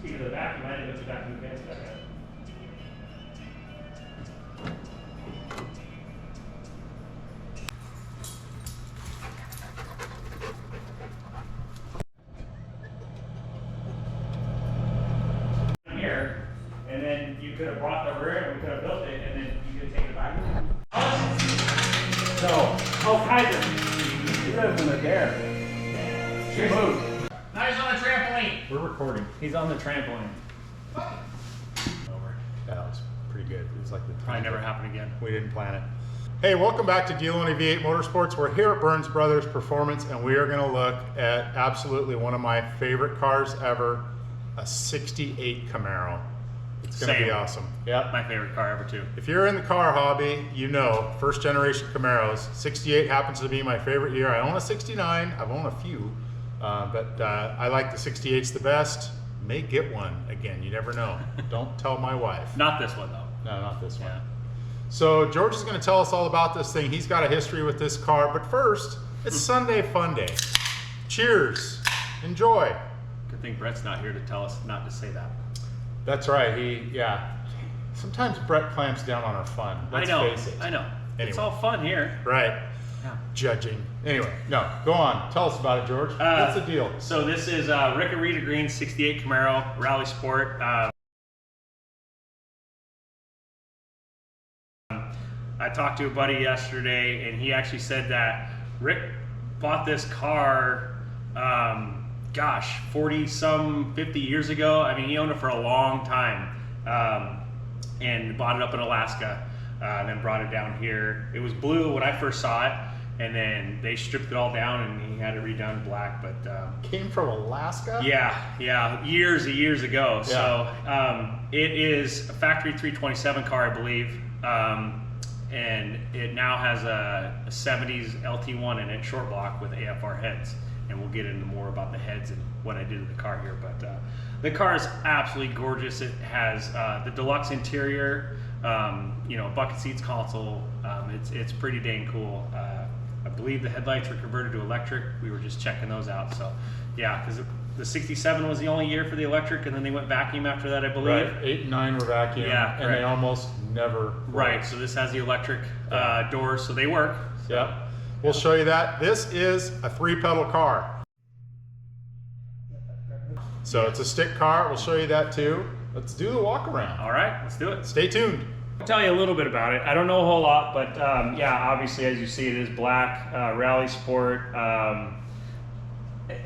Speaking of the vacuum, I didn't go to vacuum fans back then. Here, and then you could have brought the rear and we could have built it, and then you could have taken it back. So, oh, Kaiser, he lives in the dare. She moved. Now he's on the trampoline. We're recording. He's on the trampoline. Over. That was pretty good. It was like the Probably never happen again. We didn't plan it. Hey, welcome back to Deal Only V8 Motorsports. We're here at Burns Brothers Performance, and we are going to look at absolutely one of my favorite cars ever, a 68 Camaro. It's going to be awesome. Yep, my favorite car ever too. If you're in the car hobby, you know, first generation Camaros. 68 happens to be my favorite year. I own a 69. I've owned a few, but I like the 68s the best. May get one again. You never know. Don't tell my wife. Not this one though. No, not this one. Yeah. So George is going to tell us all about this thing. He's got a history with this car, but first, it's Sunday Fun Day. Cheers. Enjoy. Good thing Brett's not here to tell us not to say that. That's right. Yeah. Sometimes Brett clamps down on our fun. Let's face it. I know. Anyway. It's all fun here. Right. Yeah. Judging. Anyway, no, go on. Tell us about it, George. What's the deal? So this is Rick Arita Green 68 Camaro Rally Sport. I talked to a buddy yesterday, and he actually said that Rick bought this car, 50 years ago. I mean, he owned it for a long time, and bought it up in Alaska, and then brought it down here. It was blue when I first saw it, and then they stripped it all down, and he had it redone black. But came from Alaska? Yeah, years and years ago. Yeah. So it is a factory 327 car, I believe. And it now has a 70s LT1 in it, short block with AFR heads. And we'll get into more about the heads and what I did to the car here. But the car is absolutely gorgeous. It has the deluxe interior, bucket seats console. It's pretty dang cool. I believe the headlights were converted to electric. We were just checking those out. So yeah, because the 67 was the only year for the electric, and then they went vacuum after that, I believe. Right, 8 and 9 were vacuum, yeah, and they almost never work. Right, so this has the electric doors, so they work. So. Yep, we'll show you that. This is a 3-pedal car. So it's a stick car, we'll show you that too. Let's do the walk around. All right, let's do it. Stay tuned. I'll tell you a little bit about it. I don't know a whole lot, but yeah, obviously as you see, it is black, Rally Sport.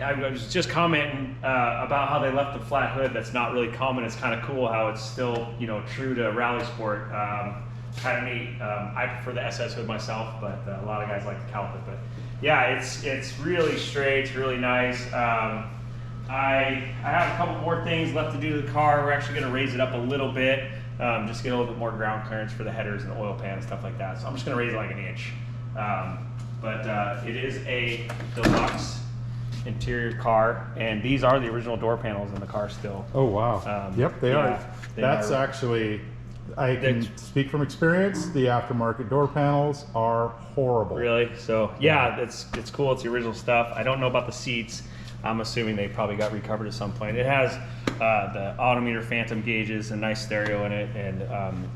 I was just commenting about how they left the flat hood. That's not really common. It's kind of cool how it's still, true to Rally Sport. Kind of neat. I prefer the SS hood myself, but a lot of guys like the cow hood. But yeah, it's really straight. It's really nice. I have a couple more things left to do to the car. We're actually going to raise it up a little bit, just get a little bit more ground clearance for the headers and the oil pan and stuff like that. So I'm just going to raise it like an inch. But it is a deluxe interior car, and these are the original door panels in the car still. Oh wow. Yep, they are. That's actually, I can speak from experience, the aftermarket door panels are horrible. Really? So yeah, it's cool. It's the original stuff. I don't know about the seats. I'm assuming they probably got recovered at some point. It has the odometer phantom gauges, a nice stereo in it, and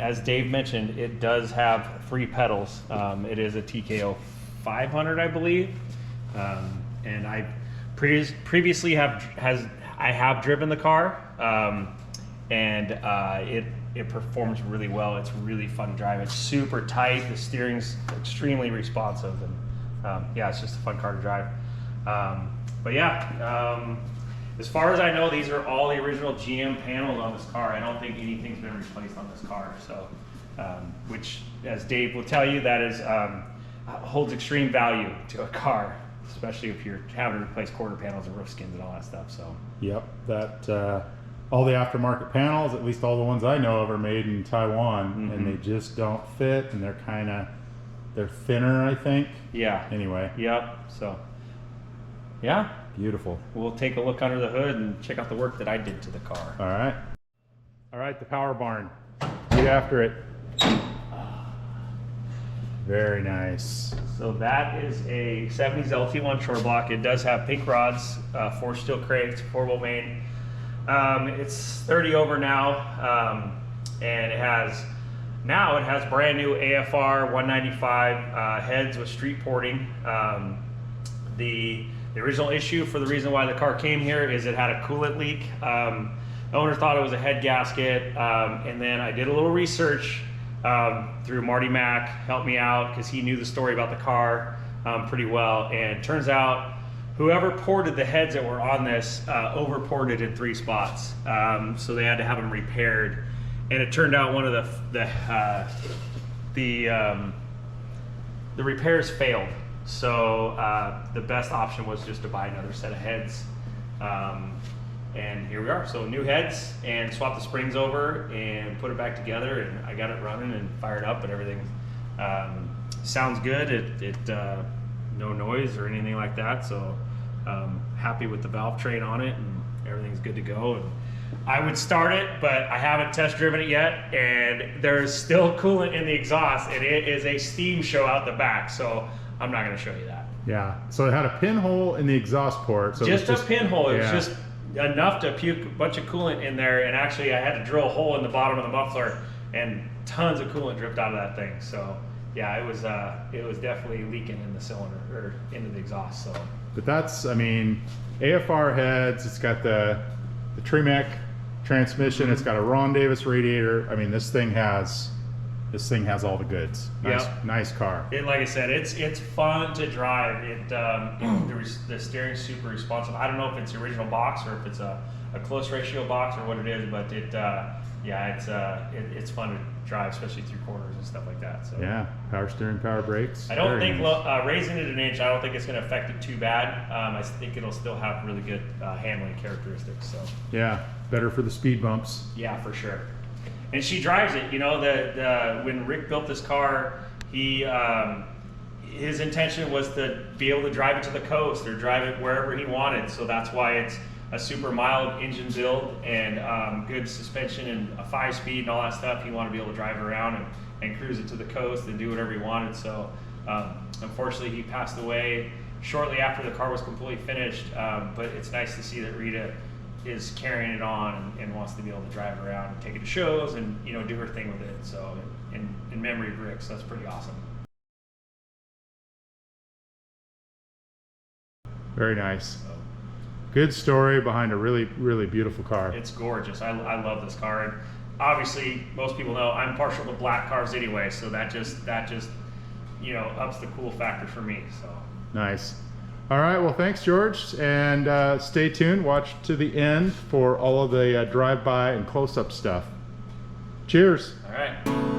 as Dave mentioned, it does have 3 pedals. It is a TKO 500, I believe, and I previously have driven the car, and it performs really well. It's really fun to drive. It's super tight. The steering's extremely responsive, and yeah, it's just a fun car to drive. But yeah, as far as I know, these are all the original GM panels on this car. I don't think anything's been replaced on this car. So, which, as Dave will tell you, that is holds extreme value to a car, especially if you're having to replace quarter panels and roof skins and all that stuff. So. Yep, that all the aftermarket panels, at least all the ones I know of, are made in Taiwan, and they just don't fit, and they're thinner, I think. Yeah. Anyway. Yep. So. Yeah. Beautiful. We'll take a look under the hood and check out the work that I did to the car. All right. All right, the power barn. Get after it. Very nice. So that is a 70s LT1 short block. It does have pink rods, 4 steel crates, 4-wheel main. It's 30 over now, and it has brand new AFR 195 heads with street porting. The original issue for the reason why the car came here is it had a coolant leak. The owner thought it was a head gasket, and then I did a little research through Marty Mack, helped me out because he knew the story about the car pretty well, and turns out whoever ported the heads that were on this over ported in 3 spots, so they had to have them repaired. And it turned out one of the repairs failed. So the best option was just to buy another set of heads. And here we are. So new heads, and swap the springs over and put it back together, and I got it running and fired up, and everything sounds good. It no noise or anything like that. So happy with the valve train on it, and everything's good to go. And I would start it, but I haven't test driven it yet, and there's still coolant in the exhaust, and it is a steam show out the back, so I'm not going to show you that. Yeah, so it had a pinhole in the exhaust port. So just a pinhole. It yeah. was just enough to puke a bunch of coolant in there, and actually I had to drill a hole in the bottom of the muffler, and tons of coolant dripped out of that thing. So yeah, it was definitely leaking in the cylinder or into the exhaust. So, but that's, I mean, AFR heads. It's got the Tremec transmission. It's got a Ron Davis radiator. I mean, this thing has all the goods. Nice car. Like I said, it's fun to drive. The steering's super responsive. I don't know if it's the original box or if it's a close ratio box or what it is, but it's fun to drive, especially through corners and stuff like that. So yeah, power steering, power brakes. I don't think raising it an inch, I don't think it's going to affect it too bad. I think it'll still have really good handling characteristics. So yeah, better for the speed bumps. Yeah, for sure. And she drives it. You know, when Rick built this car, his intention was to be able to drive it to the coast or drive it wherever he wanted. So that's why it's a super mild engine build and good suspension and a 5-speed and all that stuff. He wanted to be able to drive around and cruise it to the coast and do whatever he wanted. So unfortunately, he passed away shortly after the car was completely finished. But it's nice to see that Rita is carrying it on and wants to be able to drive around and take it to shows and, you know, do her thing with it. So in memory of Rick, so that's pretty awesome. Very nice. Good story behind a really, really beautiful car. It's gorgeous. I love this car, and obviously most people know I'm partial to black cars anyway, so that just you know, ups the cool factor for me. So nice. All right, well, thanks, George, and stay tuned. Watch to the end for all of the drive-by and close-up stuff. Cheers. All right.